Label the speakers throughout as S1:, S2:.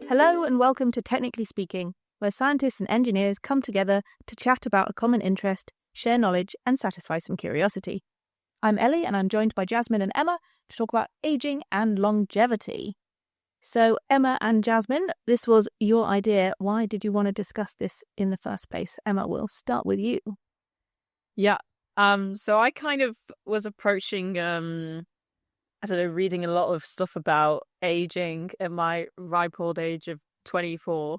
S1: Hello and welcome to Technically Speaking, where scientists and engineers come together to chat about a common interest, share knowledge, and satisfy some curiosity. I'm Ellie and I'm joined by Jasmin and Emma to talk about aging and longevity. So, Emma and Jasmin, this was your idea. Why did you want to discuss this in the first place? Emma, we'll start with you.
S2: Yeah. So I kind of was approaching, reading a lot of stuff about aging at my ripe old age of 24.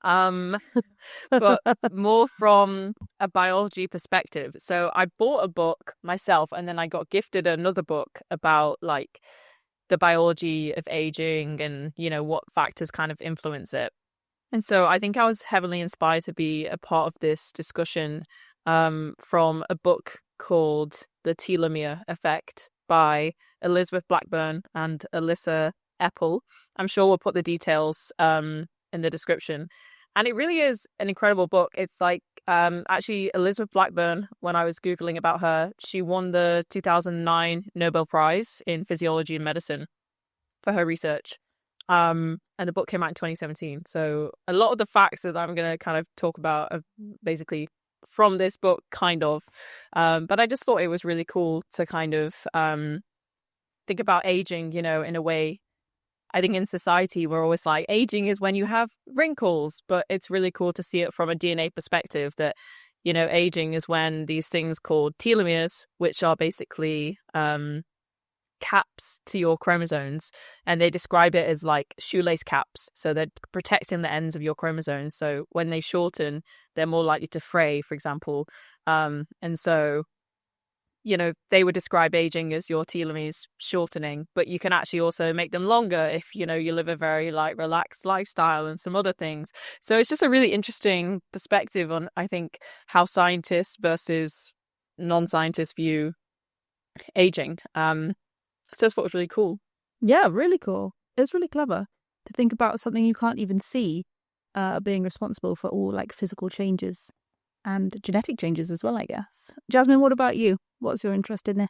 S2: But more from a biology perspective. So I bought a book myself and then I got gifted another book about like the biology of aging and, what factors kind of influence it. And so I think I was heavily inspired to be a part of this discussion from a book called The Telomere Effect by Elizabeth Blackburn and Alyssa Epple. I'm sure we'll put the details in the description. And it really is an incredible book. It's like actually Elizabeth Blackburn, when I was Googling about her, she won the 2009 Nobel Prize in Physiology and Medicine for her research. And the book came out in 2017. So a lot of the facts that I'm going to kind of talk about are basically from this book, kind of. But I just thought it was really cool to kind of think about aging, in a way. I think in society, we're always like, aging is when you have wrinkles, but it's really cool to see it from a DNA perspective that, aging is when these things called telomeres, which are basically caps to your chromosomes, and they describe it as like shoelace caps, so they're protecting the ends of your chromosomes, so when they shorten they're more likely to fray, for example. And so they would describe aging as your telomeres shortening, but you can actually also make them longer if you live a very like relaxed lifestyle and some other things. So it's just a really interesting perspective on, I think, how scientists versus non-scientists view aging. So that's what was really cool.
S1: Yeah, really cool. It's really clever to think about something you can't even see being responsible for all like physical changes and genetic changes as well, I guess. Jasmin, what about you? What's your interest in this?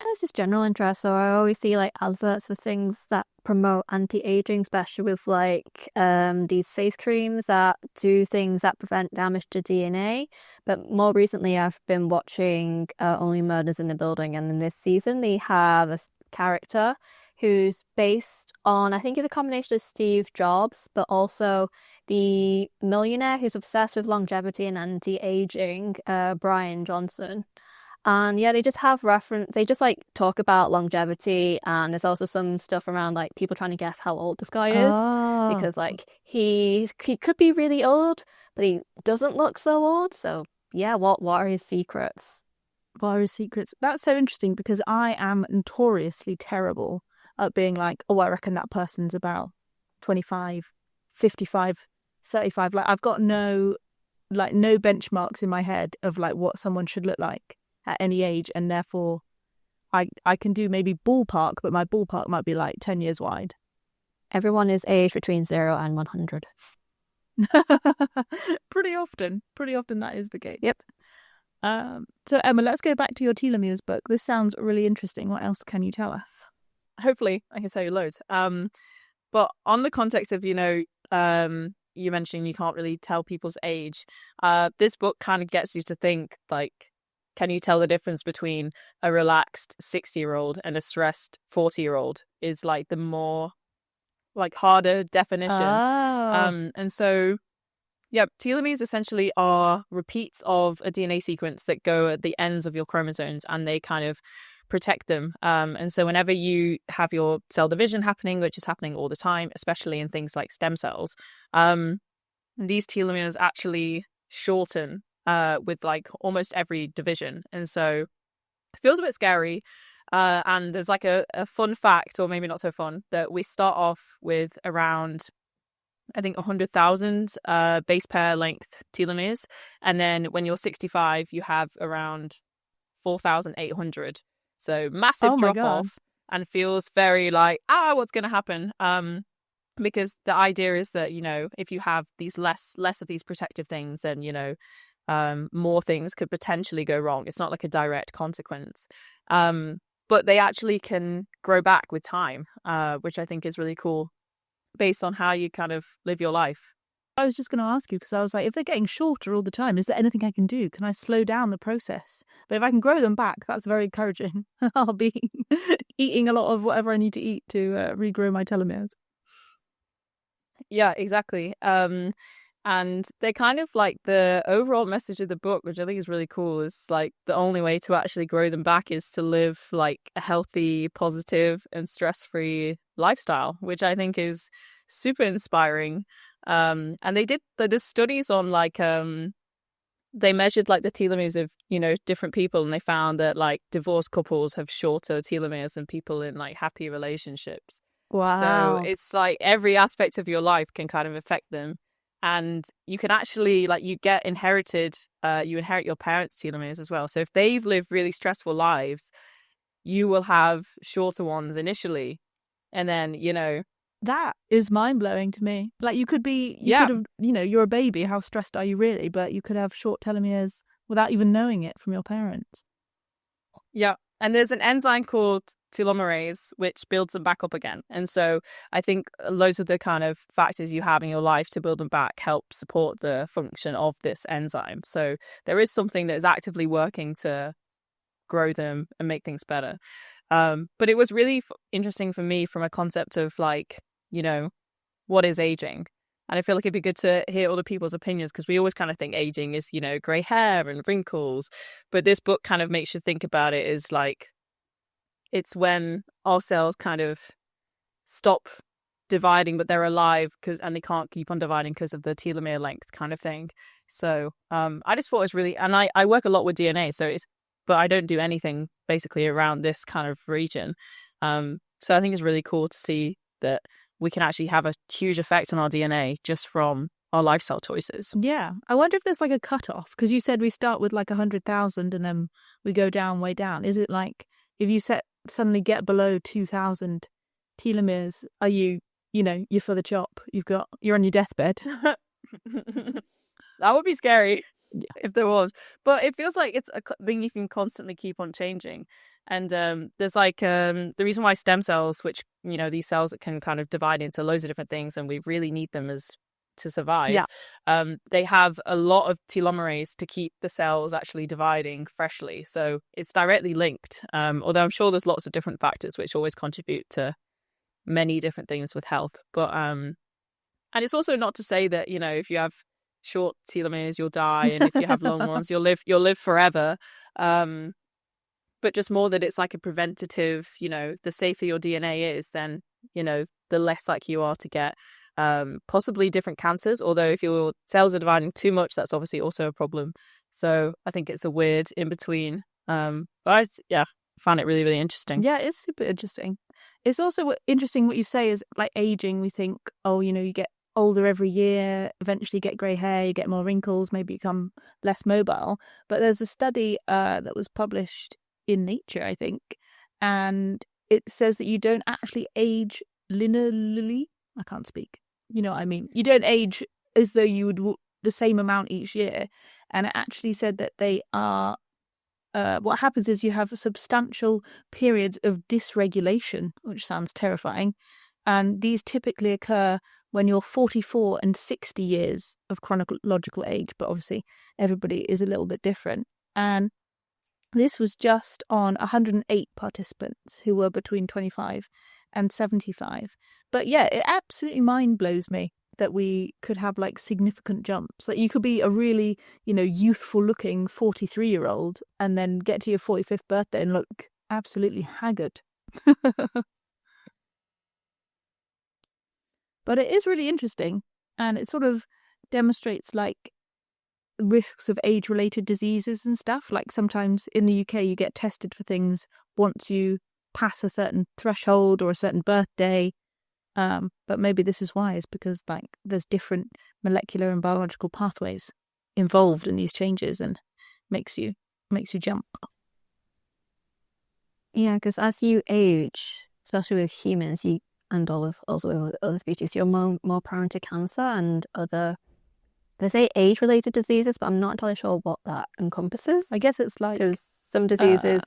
S3: It's just general interest. So I always see like adverts for things that promote anti-aging, especially with like these face creams that do things that prevent damage to DNA. But more recently, I've been watching Only Murders in the Building, and in this season, they have a character who's based on, I think it's a combination of Steve Jobs, but also the millionaire who's obsessed with longevity and anti-aging, Brian Johnson. And yeah, they just like talk about longevity, and there's also some stuff around like people trying to guess how old this guy is, because like he could be really old, but he doesn't look so old. So yeah, what are his secrets?
S1: What are his secrets? That's so interesting because I am notoriously terrible at being like, oh, I reckon that person's about 25, 55, 35. Like I've got no benchmarks in my head of like what someone should look like at any age, and therefore I can do maybe ballpark, but my ballpark might be like 10 years wide.
S3: Everyone is aged between 0 and 100.
S1: Pretty often that is the case.
S3: Yep.
S1: So Emma, let's go back to your telomeres book. This sounds really interesting. What else can you tell us?
S2: Hopefully I can tell you loads. But on the context of, you mentioning you can't really tell people's age, this book kind of gets you to think like, can you tell the difference between a relaxed 60-year-old and a stressed 40-year-old is like the more like harder definition. And so yeah, telomeres essentially are repeats of a DNA sequence that go at the ends of your chromosomes, and they kind of protect them. And so whenever you have your cell division happening, which is happening all the time, especially in things like stem cells, these telomeres actually shorten with like almost every division. And so it feels a bit scary. And there's like a fun fact, or maybe not so fun, that we start off with around, I think, 100,000 base pair length telomeres. And then when you're 65, you have around 4,800. So massive drop off, and feels very like, what's going to happen? Because the idea is that, if you have these less of these protective things, then, more things could potentially go wrong. It's not like a direct consequence. But they actually can grow back with time, which I think is really cool. based on how you kind of live your life.
S1: I was just going to ask you, because I was like, if they're getting shorter all the time, is there anything I can do? Can I slow down the process? But if I can grow them back, that's very encouraging. I'll be eating a lot of whatever I need to eat to regrow my telomeres.
S2: Yeah, exactly. And they're kind of like the overall message of the book, which I think is really cool, is like the only way to actually grow them back is to live like a healthy, positive, and stress-free lifestyle, which I think is super inspiring. And there's studies on like they measured like the telomeres of, you know, different people, and they found that like divorced couples have shorter telomeres than people in like happy relationships.
S1: Wow.
S2: So it's like every aspect of your life can kind of affect them. And you can actually, like, you inherit your parents' telomeres as well. So if they've lived really stressful lives, you will have shorter ones initially. And then, you know.
S1: That is mind-blowing to me. Like, you could have, you know, you're a baby, how stressed are you really? But you could have short telomeres without even knowing it from your parents.
S2: Yeah. And there's an enzyme called telomerase, which builds them back up again. And so I think loads of the kind of factors you have in your life to build them back help support the function of this enzyme. So there is something that is actively working to grow them and make things better. But it was really interesting for me from a concept of like, you know, what is aging? And I feel like it'd be good to hear other people's opinions, because we always kind of think aging is, you know, grey hair and wrinkles. But this book kind of makes you think about it as like, it's when our cells kind of stop dividing, but they're alive and they can't keep on dividing because of the telomere length kind of thing. So I just thought it was really, and I work a lot with DNA, but I don't do anything basically around this kind of region. So I think it's really cool to see that we can actually have a huge effect on our DNA just from our lifestyle choices.
S1: Yeah. I wonder if there's like a cutoff, because you said we start with like 100,000 and then we go down, way down. Is it like if you suddenly get below 2,000 telomeres, are you're for the chop? You're on your deathbed.
S2: That would be scary if there was. But it feels like it's a thing you can constantly keep on changing. And there's like the reason why stem cells, which, you know, these cells that can kind of divide into loads of different things, and we really need them to survive.
S1: Yeah.
S2: They have a lot of telomerase to keep the cells actually dividing freshly. So it's directly linked. Although I'm sure there's lots of different factors which always contribute to many different things with health. But and it's also not to say that, you know, if you have short telomeres you'll die, and if you have long ones you'll live forever. But just more that it's like a preventative, you know, the safer your DNA is, then, you know, the less likely you are to get possibly different cancers. Although if your cells are dividing too much, that's obviously also a problem. So I think it's a weird in between. But I found it really, really interesting.
S1: Yeah, it's super interesting. It's also interesting what you say is like aging. We think, oh, you know, you get older every year, eventually get grey hair, you get more wrinkles, maybe become less mobile. But there's a study that was published in Nature, I think, and it says that you don't actually age linearly. I can't speak. You know what I mean? You don't age as though you would the same amount each year. And it actually said that they are what happens is you have substantial periods of dysregulation, which sounds terrifying. And these typically occur when you're 44 and 60 years of chronological age. But obviously, everybody is a little bit different. And this was just on 108 participants who were between 25 and 75. But yeah, it absolutely mind blows me that we could have like significant jumps. Like you could be a really, you know, youthful looking 43-year-old and then get to your 45th birthday and look absolutely haggard. But it is really interesting, and it sort of demonstrates like risks of age-related diseases and stuff. Like sometimes in the UK you get tested for things once you pass a certain threshold or a certain birthday. But maybe this is why, is because like there's different molecular and biological pathways involved in these changes, and makes you jump.
S3: Yeah, because as you age, especially with humans, and also with other species, you're more prone to cancer and other, they say age-related diseases, but I'm not entirely sure what that encompasses.
S1: I guess it's like,
S3: because some diseases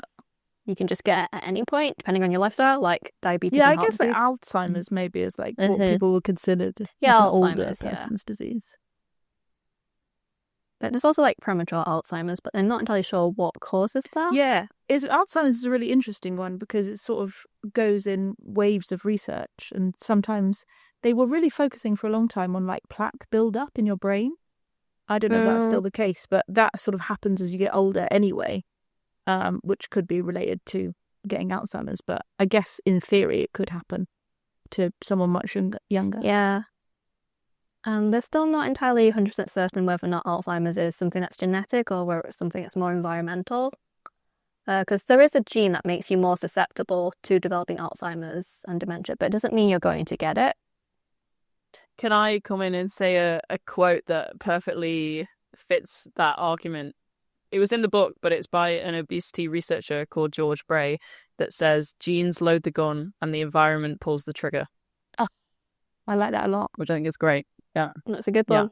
S3: you can just get at any point, depending on your lifestyle, like diabetes
S1: Yeah, I
S3: and heart
S1: guess like
S3: disease.
S1: Alzheimer's maybe is like what
S2: Mhm.
S1: people would consider
S3: Yeah,
S1: like an older
S3: Alzheimer's, yeah.
S1: person's disease.
S3: But there's also like premature Alzheimer's, but they're not entirely sure what causes that.
S1: Yeah, Alzheimer's is a really interesting one because it sort of goes in waves of research, and sometimes they were really focusing for a long time on like plaque buildup in your brain. I don't know if that's still the case, but that sort of happens as you get older anyway, which could be related to getting Alzheimer's. But I guess in theory it could happen to someone much younger.
S3: Yeah. And they're still not entirely 100% certain whether or not Alzheimer's is something that's genetic or whether it's something that's more environmental. Because there is a gene that makes you more susceptible to developing Alzheimer's and dementia, but it doesn't mean you're going to get it.
S2: Can I come in and say a quote that perfectly fits that argument? It was in the book, but it's by an obesity researcher called George Bray that says, genes load the gun and the environment pulls the trigger.
S1: Oh, I like that a lot.
S2: Which I think is great. Yeah.
S3: That's a good one.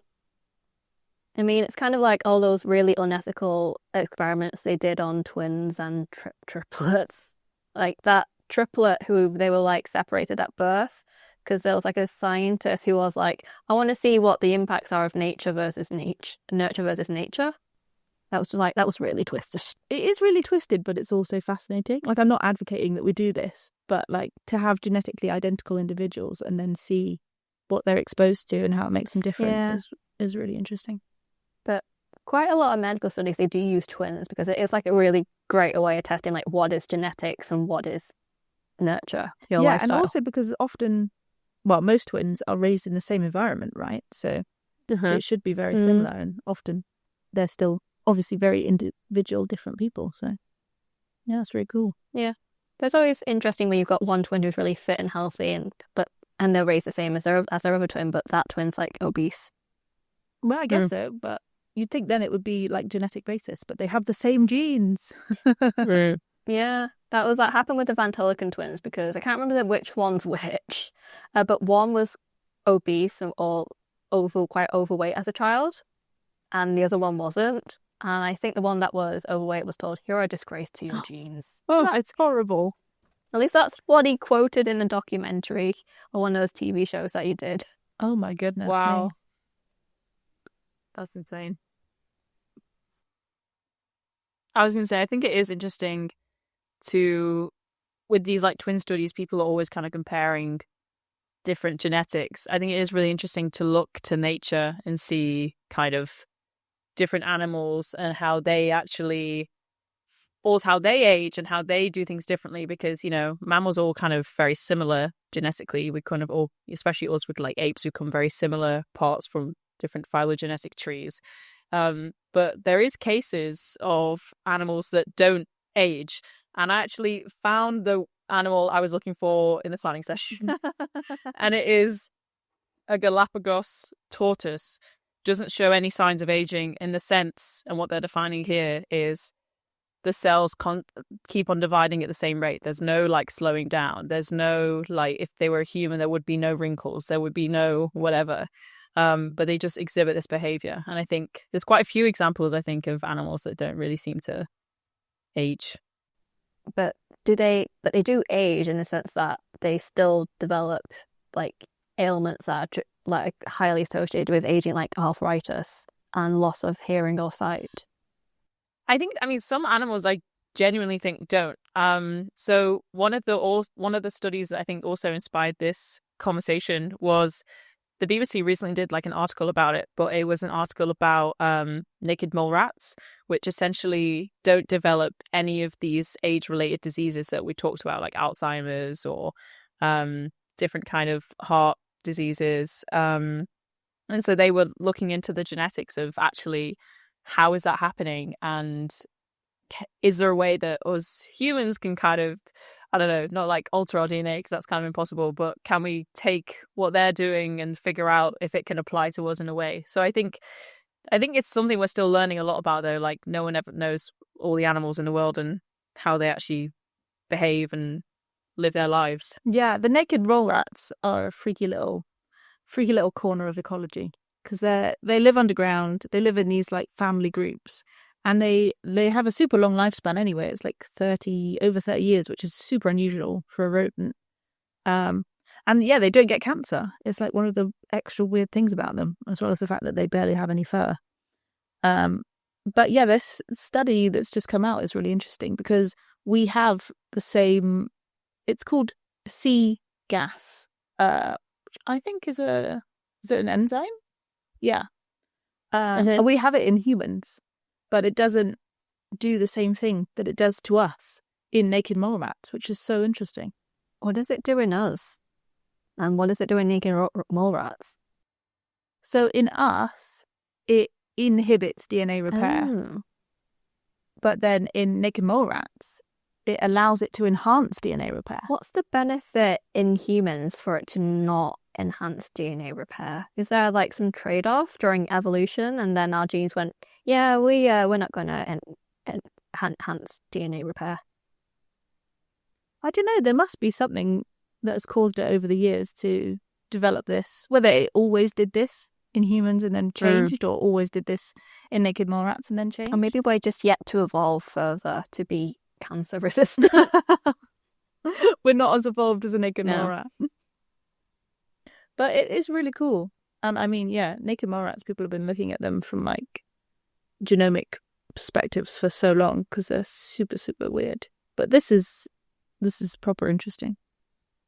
S3: I mean, it's kind of like all those really unethical experiments they did on twins and triplets. Like that triplet who they were like separated at birth because there was like a scientist who was like, I want to see what the impacts are of nurture versus nature. That was just like, that was really twisted.
S1: It is really twisted, but it's also fascinating. Like, I'm not advocating that we do this, but like to have genetically identical individuals and then see what they're exposed to and how it makes them different is really interesting.
S3: But quite a lot of medical studies, they do use twins because it is like a really great way of testing like what is genetics and what is nurture, your lifestyle.
S1: And also because often, well, most twins are raised in the same environment, right? So it should be very similar, and often they're still obviously very individual, different people. So yeah, that's very cool.
S3: Yeah, but it's always interesting when you've got one twin who's really fit and healthy, and they're raised the same as their other twin, but that twin's like obese.
S1: Well, I guess so, but you'd think then it would be like genetic basis, but they have the same genes.
S3: Yeah, that happened with the Van Tulleken twins because I can't remember which one's which, but one was obese or quite overweight as a child, and the other one wasn't. And I think the one that was overweight was told, "You're a disgrace to your genes."
S1: Oh, that's horrible.
S3: At least that's what he quoted in a documentary or one of those TV shows that he did.
S1: Oh my goodness.
S2: Wow.
S1: Me.
S2: That's insane. I was going to say, I think it is interesting with these like twin studies, people are always kind of comparing different genetics. I think it is really interesting to look to nature and see kind of different animals and how they actually, or how they age and how they do things differently, because, you know, mammals are all kind of very similar genetically. We kind of all, especially us with like apes, who come very similar parts from different phylogenetic trees. But there is cases of animals that don't age. And I actually found the animal I was looking for in the planning session. And it is a Galapagos tortoise. Doesn't show any signs of aging in the sense, and what they're defining here is the cells keep on dividing at the same rate. There's no like slowing down. There's no like, if they were a human, there would be no wrinkles. There would be no whatever. But they just exhibit this behavior. And I think there's quite a few examples, I think, of animals that don't really seem to age.
S3: But they do age in the sense that they still develop like ailments that are like highly associated with aging, like arthritis and loss of hearing or sight.
S2: I mean, some animals I genuinely think don't. So one of the studies that I think also inspired this conversation was the BBC recently did like an article about it, but it was an article about naked mole rats, which essentially don't develop any of these age-related diseases that we talked about, like Alzheimer's or different kind of heart diseases. And so they were looking into the genetics of actually how is that happening, and is there a way that us humans can kind of, I don't know, not like alter our DNA because that's kind of impossible, but can we take what they're doing and figure out if it can apply to us in a way? So I think it's something we're still learning a lot about, though. Like, no one ever knows all the animals in the world and how they actually behave and live their lives.
S1: Yeah, the naked mole rats are a freaky little corner of ecology because they live underground. They live in these like family groups, And they have a super long lifespan anyway. It's like over 30 years, which is super unusual for a rodent. And yeah, they don't get cancer. It's like one of the extra weird things about them, as well as the fact that they barely have any fur. But yeah, this study that's just come out is really interesting because we have the same, it's called C gas, which I think is it an enzyme? Yeah.
S3: Mhm.
S1: We have it in humans, but it doesn't do the same thing that it does to us in naked mole rats, which is so interesting.
S3: What does it do in us? And what does it do in naked mole rats?
S1: So in us, it inhibits DNA repair.
S3: Oh.
S1: But then in naked mole rats, it allows it to enhance DNA repair.
S3: What's the benefit in humans for it to not enhance DNA repair? Is there like some trade-off during evolution, and then our genes went, yeah, we're not gonna enhance DNA repair?
S1: I don't know. There must be something that has caused it over the years to develop this. Whether it always did this in humans and then changed, or always did this in naked mole rats and then changed.
S3: Or maybe we're just yet to evolve further to be cancer resistant.
S1: We're not as evolved as a naked
S3: No.
S1: mole rat. But it is really cool. And I mean, yeah, naked mole rats, people have been looking at them from like genomic perspectives for so long because they're super, super weird. But this is proper interesting.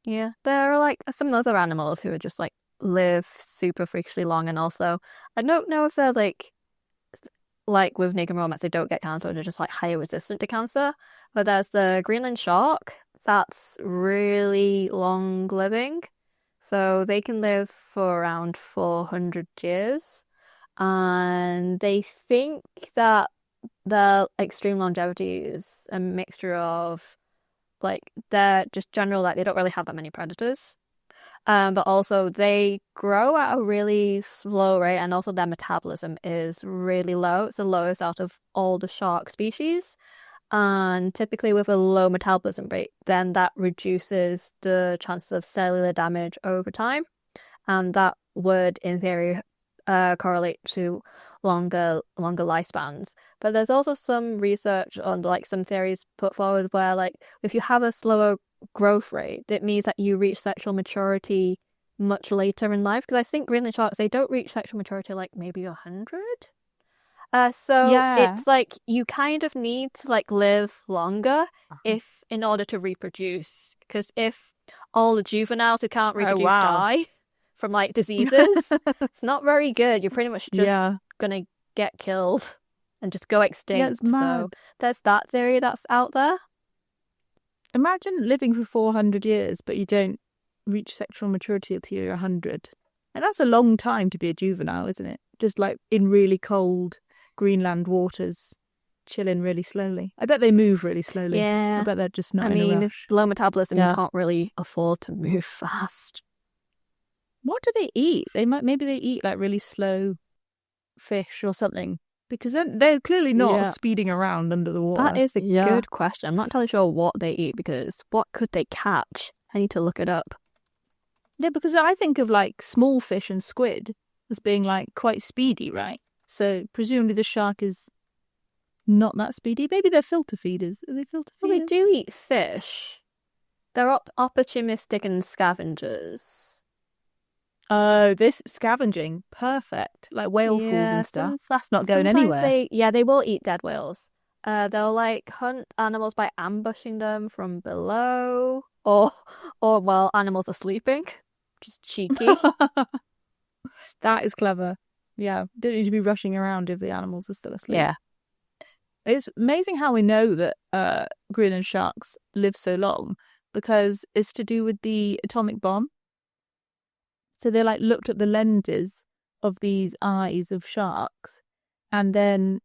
S3: Yeah, there are like some other animals who are just like live super freakishly long, and also I don't know if they're like with naked mole rats, they don't get cancer, they're just like higher resistant to cancer. But there's the Greenland shark that's really long living, so they can live for around 400 years, and they think that their extreme longevity is a mixture of like they're just general, like they don't really have that many predators. But also they grow at a really slow rate, and also their metabolism is really low. It's the lowest out of all the shark species. And typically with a low metabolism rate, then that reduces the chances of cellular damage over time. And that would, in theory, correlate to longer lifespans. But there's also some research on like some theories put forward where like if you have a slower growth rate, it means that you reach sexual maturity much later in life. Because I think Greenland sharks, they don't reach sexual maturity like maybe 100. So
S1: Yeah.
S3: it's like you kind of need to like live longer if in order to reproduce. Because if all the juveniles who can't reproduce die from like diseases, it's not very good. You're pretty much just gonna get killed and just go extinct.
S1: Yeah, it's mad.
S3: So there's that theory that's out there.
S1: Imagine living for 400 years, but you don't reach sexual maturity until you're 100. And that's a long time to be a juvenile, isn't it? Just like in really cold Greenland waters, chilling really slowly. I bet they move really slowly.
S3: Yeah.
S1: I bet they're just not
S3: I
S1: in a
S3: mean,
S1: rush.
S3: low metabolism, you can't really afford to move fast.
S1: What do they eat? Maybe they eat like really slow fish or something. Because then they're clearly not speeding around under the water.
S3: That is a good question. I'm not entirely sure what they eat, because what could they catch? I need to look it up.
S1: Yeah, because I think of like small fish and squid as being like quite speedy, right? So presumably the shark is not that speedy. Maybe they're filter feeders. Are they filter feeders?
S3: Well, they do eat fish. They're opportunistic and scavengers.
S1: Oh, this scavenging, perfect. Like whale falls and stuff. That's not going anywhere.
S3: They will eat dead whales. They'll like hunt animals by ambushing them from below, or while animals are sleeping. Just cheeky.
S1: That is clever. Yeah, don't need to be rushing around if the animals are still asleep.
S3: Yeah.
S1: It's amazing how we know that Greenland sharks live so long, because it's to do with the atomic bomb. So they like looked at the lenses of these eyes of sharks, and then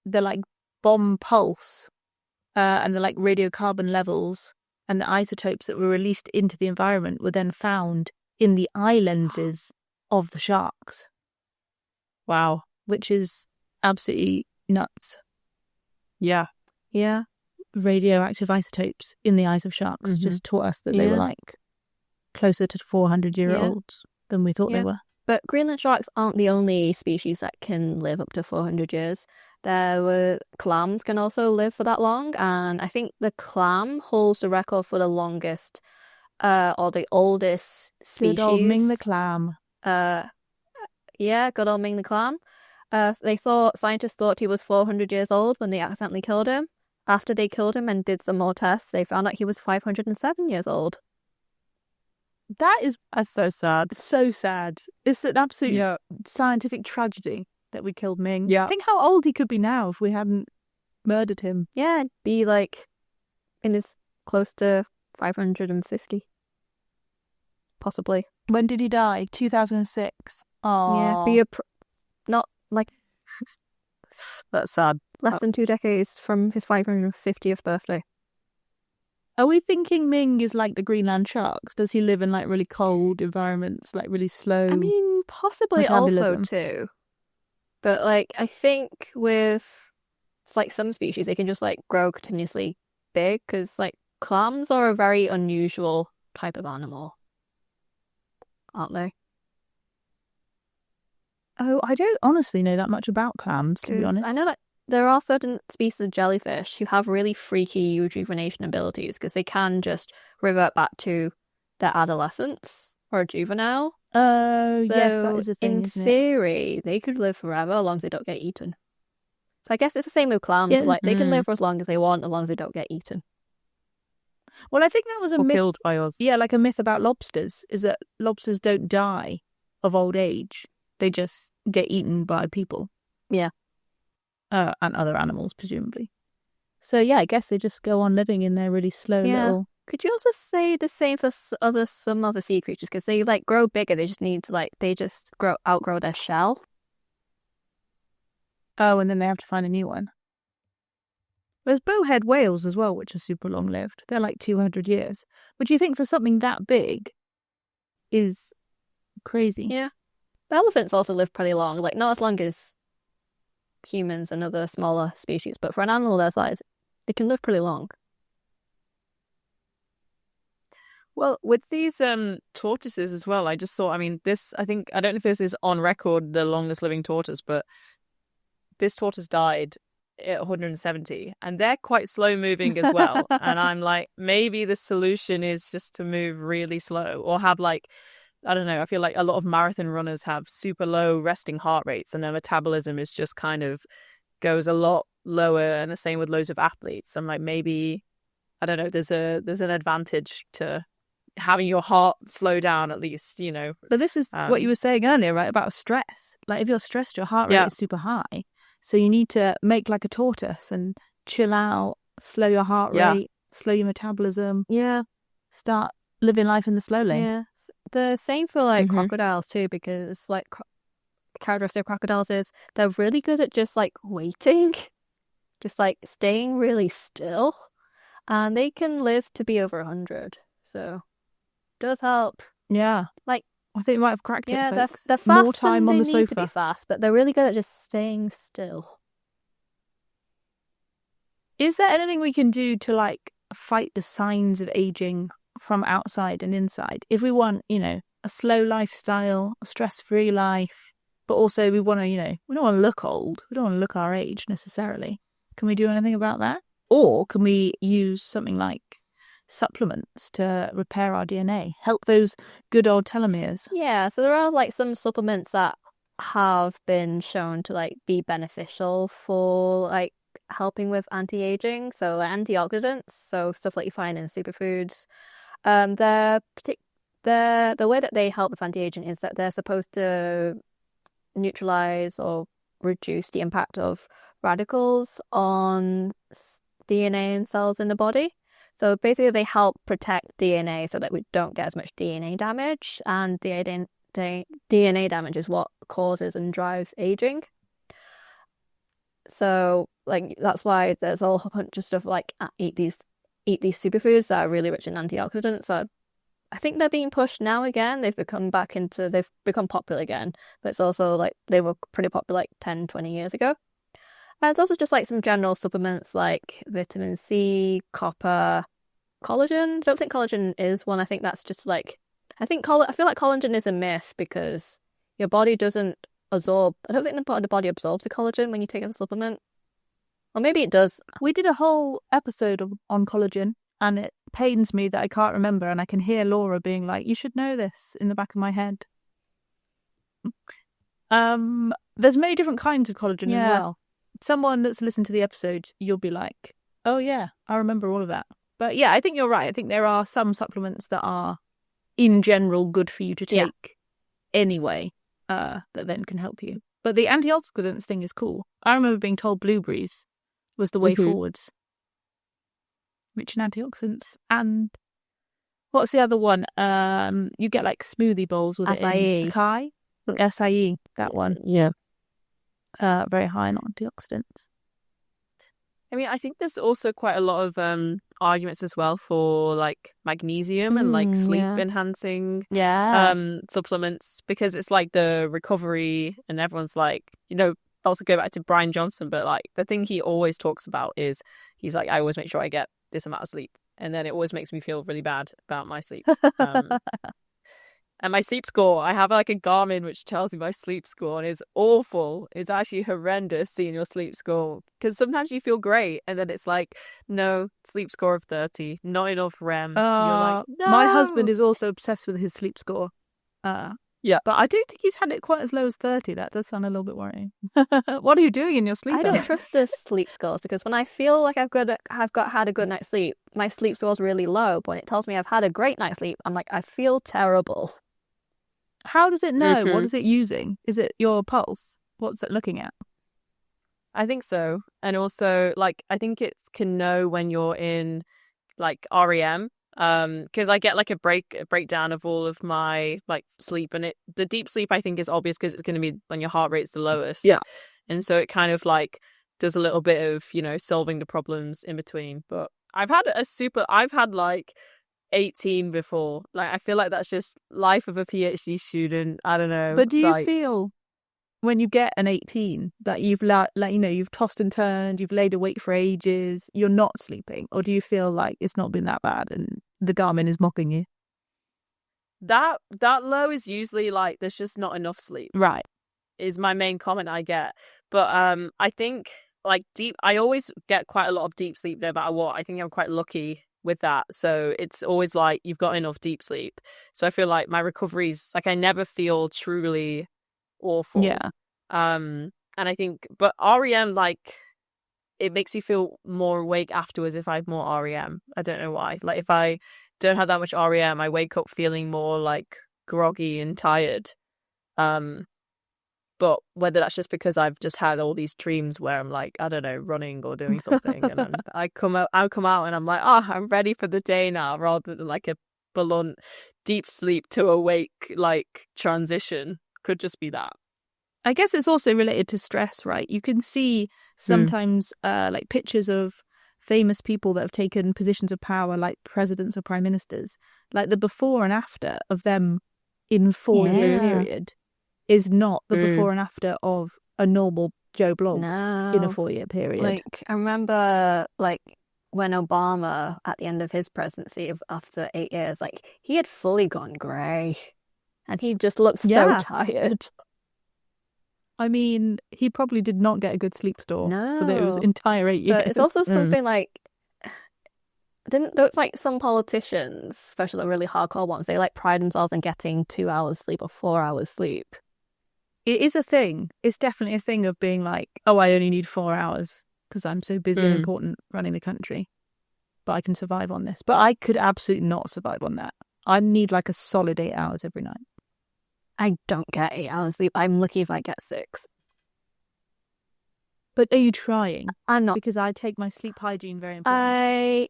S1: they're like bomb pulse, and the like radiocarbon levels and the isotopes that were released into the environment were then found in the eye lenses of the sharks. Wow, which is absolutely nuts. Yeah.
S3: Yeah.
S1: Radioactive isotopes in the eyes of sharks just taught us that they were like closer to 400-year-olds than we thought they were.
S3: But Greenland sharks aren't the only species that can live up to 400 years. clams can also live for that long, and I think the clam holds the record for the longest or the oldest species.
S1: Good old Ming the clam.
S3: Yeah, good old Ming the clam. Scientists thought he was 400 years old when they accidentally killed him. After they killed him and did some more tests, they found out he was 507 years old.
S1: That's
S2: so sad.
S1: So sad. It's an absolute scientific tragedy that we killed Ming.
S2: Yeah.
S1: Think how old he could be now if we hadn't murdered him.
S3: Yeah, be like in his close to 550. Possibly.
S1: When did he die? 2006. Oh.
S3: Yeah, not like
S2: that's sad.
S3: Less than 2 decades from his 550th birthday.
S1: Are we thinking Ming is like the Greenland sharks? Does he live in like really cold environments, like really slow?
S3: I mean, possibly
S1: metabolism?
S3: Also too. But like, I think with like some species, they can just like grow continuously big because like clams are a very unusual type of animal, aren't they?
S1: Oh, I don't honestly know that much about clams, to be honest.
S3: I know that there are certain species of jellyfish who have really freaky rejuvenation abilities because they can just revert back to their adolescence or juvenile.
S1: Oh,
S3: so
S1: yes, that is a thing,
S3: in theory, they could live forever as long as they don't get eaten. So I guess it's the same with clams. Yeah. Like, they can live for as long as they want, as long as they don't get eaten.
S1: Well, I think that was a myth.
S2: Killed by us.
S1: Yeah, like a myth about lobsters, is that lobsters don't die of old age. They just get eaten by people.
S3: Yeah.
S1: And other animals, presumably. So, yeah, I guess they just go on living in their really slow little...
S3: Could you also say the same for some other sea creatures? Because they, like, grow bigger. They just need to, outgrow their shell.
S1: Oh, and then they have to find a new one. There's bowhead whales as well, which are super long-lived. They're like 200 years. Which you think for something that big is crazy.
S3: Yeah. The elephants also live pretty long. Like, not as long as humans and other smaller species, but for an animal their size, they can live pretty long.
S2: Well, with these tortoises as well, I just thought, I mean, I don't know if this is on record, the longest living tortoise, but this tortoise died at 170, and they're quite slow moving as well. And I'm like, maybe the solution is just to move really slow or have like, I don't know, I feel like a lot of marathon runners have super low resting heart rates and their metabolism is just kind of goes a lot lower, and the same with loads of athletes. I'm like, maybe, I don't know, there's an advantage to having your heart slow down at least, you know.
S1: But this is what you were saying earlier, right, about stress. Like if you're stressed, your heart rate is super high. So you need to make like a tortoise and chill out, slow your heart rate, slow your metabolism.
S3: Yeah.
S1: Start living life in the slow lane.
S3: Yeah. The same for like crocodiles too, because like characteristic of crocodiles is they're really good at just like waiting, just like staying really still, and they can live to be over 100. So it does help.
S1: Yeah.
S3: Like
S1: I think we might have cracked it, folks.
S3: They're fast.
S1: More time on the sofa.
S3: Need to be fast, but they're really good at just staying still.
S1: Is there anything we can do to like fight the signs of aging from outside and inside? If we want, you know, a slow lifestyle, a stress-free life, but also we want to, you know, we don't want to look old. We don't want to look our age necessarily. Can we do anything about that? Or can we use something like supplements to repair our DNA, help those good old telomeres?
S3: Yeah, so there are like some supplements that have been shown to like be beneficial for like helping with anti-aging, so antioxidants, so stuff like you find in superfoods. The way that they help with anti-aging is that they're supposed to neutralize or reduce the impact of radicals on DNA and cells in the body. So basically they help protect DNA so that we don't get as much DNA damage, and DNA damage is what causes and drives aging. So like that's why there's a whole bunch of stuff like eat these superfoods that are really rich in antioxidants. So I think they're being pushed now again. They've become popular again, but it's also like they were pretty popular like 10, 20 years ago. And it's also just like some general supplements like vitamin C, copper, collagen. I don't think collagen is one. I think that's just like, I feel like collagen is a myth because your body doesn't absorb. I don't think the body absorbs the collagen when you take a supplement. Or maybe it does.
S1: We did a whole episode on collagen, and it pains me that I can't remember, and I can hear Laura being like, "You should know this," in the back of my head. There's many different kinds of collagen as well. Someone that's listened to the episode, you'll be like, "Oh yeah, I remember all of that." But yeah, I think you're right. I think there are some supplements that are, in general, good for you to take anyway, that then can help you. But the antioxidants thing is cool. I remember being told blueberries was the way forwards. Rich in antioxidants. And what's the other one? You get like smoothie bowls with
S3: Acai.
S1: it in acai. Acai, that one.
S3: Yeah.
S1: Very high in antioxidants.
S2: I mean, I think there's also quite a lot of arguments as well for like magnesium and like sleep enhancing supplements, because it's like the recovery, and everyone's like, also go back to Brian Johnson, but like the thing he always talks about is he's like, I always make sure I get this amount of sleep, and then it always makes me feel really bad about my sleep. And my sleep score, I have like a Garmin which tells me my sleep score, and it's awful. It's actually horrendous seeing your sleep score, because sometimes you feel great and then it's like, no, sleep score of 30, not enough REM. You're like, no!
S1: My husband is also obsessed with his sleep score.
S2: Yeah.
S1: But I don't think he's had it quite as low as 30. That does sound a little bit worrying. What are you doing in your sleep?
S3: I don't trust the sleep scores, because when I feel like I've had a good night's sleep, my sleep score's really low. But when it tells me I've had a great night's sleep, I'm like, I feel terrible.
S1: How does it know? What is it using? Is it your pulse? What's it looking at?
S2: I think so. And also, like, I think it can know when you're in like REM. Because I get like a breakdown of all of my like sleep, and the deep sleep I think is obvious because it's going to be when your heart rate's the lowest.
S1: Yeah.
S2: And so it kind of like does a little bit of, solving the problems in between. But I've had like 18 before. Like, I feel like that's just life of a PhD student. I don't know.
S1: But do you feel when you get an 18 that you've you've tossed and turned, you've laid awake for ages, you're not sleeping? Or do you feel like it's not been that bad and the Garmin is mocking you?
S2: That low is usually like there's just not enough sleep.
S1: Right.
S2: Is my main comment I get. But I think like I always get quite a lot of deep sleep no matter what. I think I'm quite lucky with that. So it's always like you've got enough deep sleep. So I feel like my recovery's like I never feel truly awful.
S1: Yeah.
S2: And I think, but REM, like, it makes you feel more awake afterwards if I have more REM. I don't know why. Like, if I don't have that much REM, I wake up feeling more like groggy and tired. But whether that's just because I've just had all these dreams where I'm like, I don't know, running or doing something, and then I come out and I'm like, I'm ready for the day now, rather than like a blunt deep sleep to awake like transition. Could just be that.
S1: I guess it's also related to stress, right? You can see sometimes like pictures of famous people that have taken positions of power, like presidents or prime ministers, like the before and after of them in 4-year period is not the before and after of a normal Joe Bloggs in a 4-year period.
S3: Like, I remember like when Obama at the end of his presidency after 8 years, like he had fully gone grey and he just looked so tired.
S1: I mean, he probably did not get a good sleep score for those entire 8 years.
S3: But it's also something like, didn't like some politicians, especially the really hardcore ones, they like pride themselves in getting 2 hours sleep or 4 hours sleep.
S1: It is a thing. It's definitely a thing of being like, oh, I only need 4 hours because I'm so busy and important running the country. But I can survive on this. But I could absolutely not survive on that. I need like a solid 8 hours every night.
S3: I don't get 8 hours sleep. I'm lucky if I get 6.
S1: But are you trying?
S3: I'm not.
S1: Because I take my sleep hygiene very important.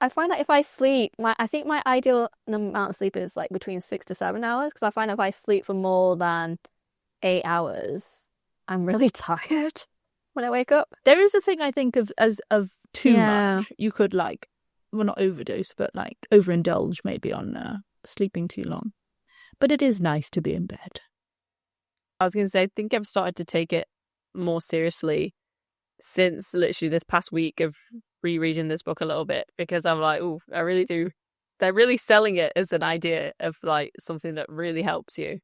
S3: I find that if I sleep, I think my ideal amount of sleep is like between 6 to 7 hours. Because I find if I sleep for more than 8 hours, I'm really tired when I wake up.
S1: There is a thing I think of as of too much. You could like, well, not overdose, but like overindulge maybe on sleeping too long. But it is nice to be in bed.
S2: I was going to say, I think I've started to take it more seriously since literally this past week of rereading this book a little bit, because I'm like, oh, I really do. They're really selling it as an idea of like something that really helps you.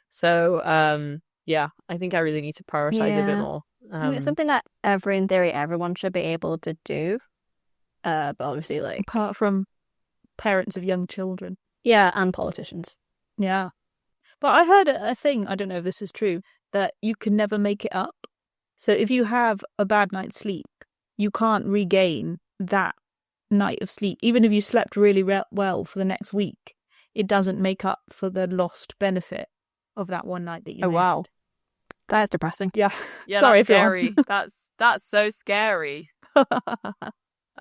S2: So, I think I really need to prioritize a bit
S3: Yeah.
S2: more.
S3: I mean, it's something that in theory, everyone should be able to do. But obviously, like,
S1: Apart from parents of young children.
S3: yeah, and politicians.
S1: Yeah. But I heard a thing, I don't know if this is true, that you can never make it up. So if you have a bad night's sleep, you can't regain that night of sleep. Even if you slept really well for the next week, it doesn't make up for the lost benefit of that one night that you missed.
S3: Wow. That is depressing.
S1: Yeah.
S2: Yeah,
S1: Sorry,
S2: that's scary. That's so scary.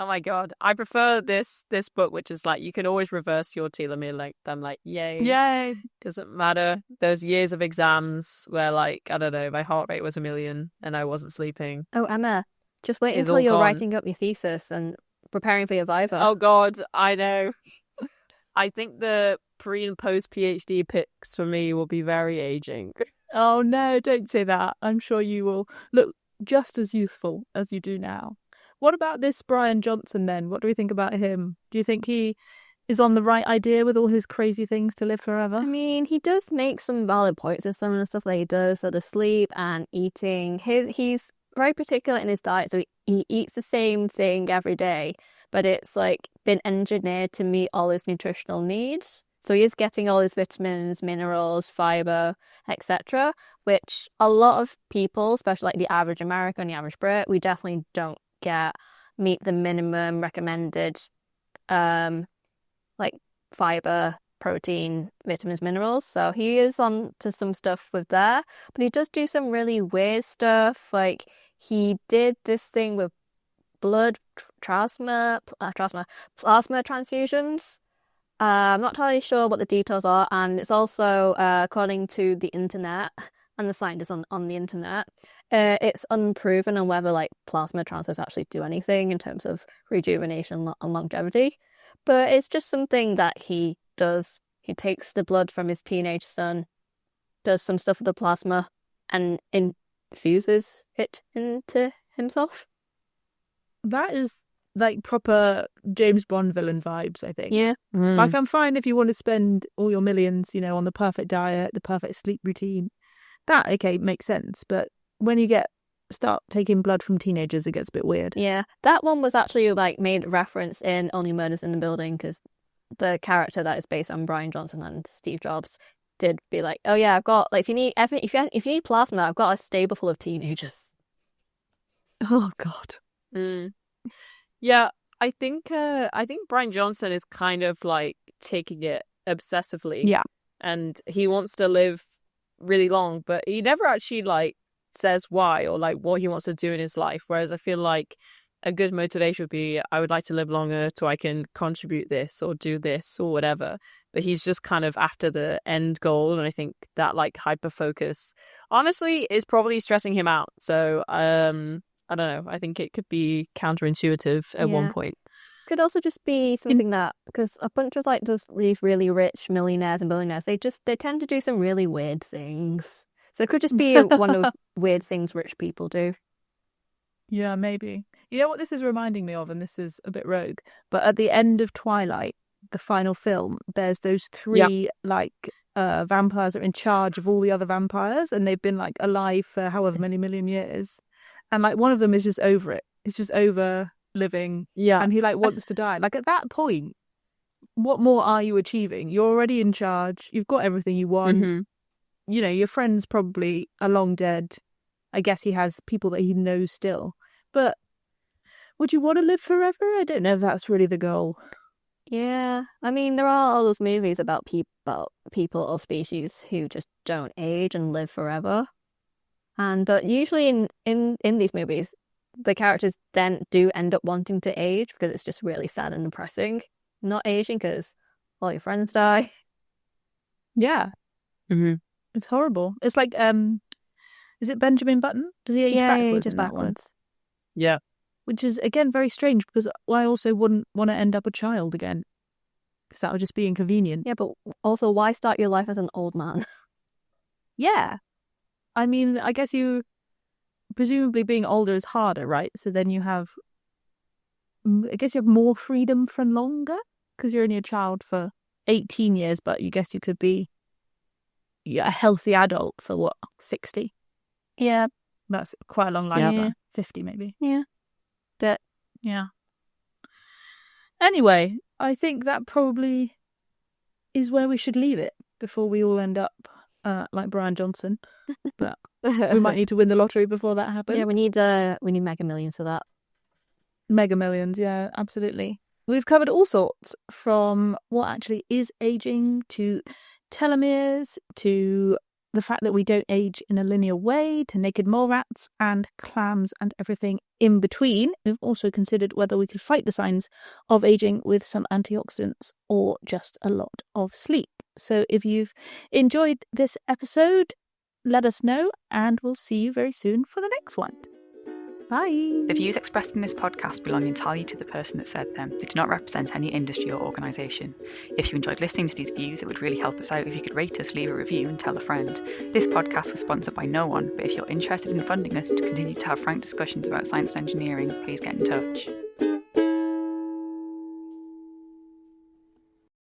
S2: Oh my God. I prefer this book, which is like you can always reverse your telomere length. I'm like, yay.
S1: Yay.
S2: Doesn't matter. Those years of exams where, like, I don't know, my heart rate was 1,000,000 and I wasn't sleeping.
S3: Oh, Emma, just wait
S2: It's
S3: until
S2: all
S3: you're
S2: gone.
S3: writing up your thesis and preparing for your Viva.
S2: Oh God, I know. I think the pre and post PhD pics for me will be very aging.
S1: Oh no, don't say that. I'm sure you will look just as youthful as you do now. What about this Brian Johnson then? What do we think about him? Do you think he is on the right idea with all his crazy things to live forever?
S3: I mean, he does make some valid points with some of the stuff that he does, so the sleep and eating. He's very particular in his diet, so he eats the same thing every day, but it's like been engineered to meet all his nutritional needs. So he is getting all his vitamins, minerals, fiber, etc., which a lot of people, especially like the average American, the average Brit, we definitely don't meet the minimum recommended like fiber, protein, vitamins, minerals. So he is on to some stuff with there, but he does do some really weird stuff. Like he did this thing with blood plasma transfusions. I'm not entirely sure what the details are, and it's also according to the internet and the scientists on the internet, it's unproven on whether like plasma transfers actually do anything in terms of rejuvenation and longevity. But it's just something that he does. He takes the blood from his teenage son, does some stuff with the plasma, and infuses it into himself.
S1: That is like proper James Bond villain vibes, I think.
S3: Yeah.
S1: Like, I'm fine if you want to spend all your millions, on the perfect diet, the perfect sleep routine. That, okay, makes sense. But when you start taking blood from teenagers, it gets a bit weird.
S3: Yeah. That one was actually like made reference in Only Murders in the Building, because the character that is based on Brian Johnson and Steve Jobs did be like, oh yeah, I've got like if you need plasma, I've got a stable full of teenagers.
S1: Oh God.
S2: Yeah, I think Brian Johnson is kind of like taking it obsessively.
S1: Yeah.
S2: And he wants to live really long, but he never actually like says why or like what he wants to do in his life. Whereas I feel like a good motivation would be, I would like to live longer so I can contribute this or do this or whatever. But he's just kind of after the end goal, and I think that like hyper focus honestly is probably stressing him out. So I don't know. I think it could be counterintuitive at one point.
S3: Could also just be something that, because a bunch of like these really rich millionaires and billionaires, they tend to do some really weird things. So it could just be one of weird things rich people do.
S1: Yeah, maybe. You know what this is reminding me of, and this is a bit rogue, but at the end of Twilight, the final film, there's those three vampires that are in charge of all the other vampires, and they've been like alive for however many million years. And like one of them is just over it. He's just over living.
S2: Yeah.
S1: And he like wants to die. Like at that point, what more are you achieving? You're already in charge. You've got everything you want.
S2: Mm-hmm.
S1: Your friends probably are long dead. I guess he has people that he knows still. But would you want to live forever? I don't know if that's really the goal.
S3: Yeah. I mean, there are all those movies about people or species who just don't age and live forever. But usually in these movies, the characters then do end up wanting to age because it's just really sad and depressing. Not aging because all your friends die.
S1: Yeah.
S2: Mm-hmm.
S1: It's horrible. It's like, is it Benjamin Button? Does he age backwards?
S3: Yeah, he ages
S1: in that one?
S3: backwards.
S2: Yeah.
S1: Which is, again, very strange because I also wouldn't want to end up a child again because that would just be inconvenient.
S3: Yeah, but also why start your life as an old man?
S1: Yeah. I mean, I guess presumably being older is harder, right? So then you have more freedom for longer because you're only a child for 18 years, but you guess you could be, a healthy adult for what, 60?
S3: Yeah.
S1: That's quite a long lifespan. 50 maybe.
S3: Yeah. But
S1: yeah. Anyway, I think that probably is where we should leave it before we all end up like Brian Johnson. But we might need to win the lottery before that happens.
S3: Yeah, we need Mega Millions for that.
S1: Mega Millions, yeah, absolutely. We've covered all sorts, from what actually is aging to telomeres to the fact that we don't age in a linear way, to naked mole rats and clams and everything in between. We've also considered whether we could fight the signs of aging with some antioxidants or just a lot of sleep. So if you've enjoyed this episode, let us know, and we'll see you very soon for the next one. Bye.
S4: The views expressed in this podcast belong entirely to the person that said them. They do not represent any industry or organisation. If you enjoyed listening to these views, it would really help us out if you could rate us, leave a review and tell a friend. This podcast was sponsored by no one, but if you're interested in funding us to continue to have frank discussions about science and engineering, please get in touch.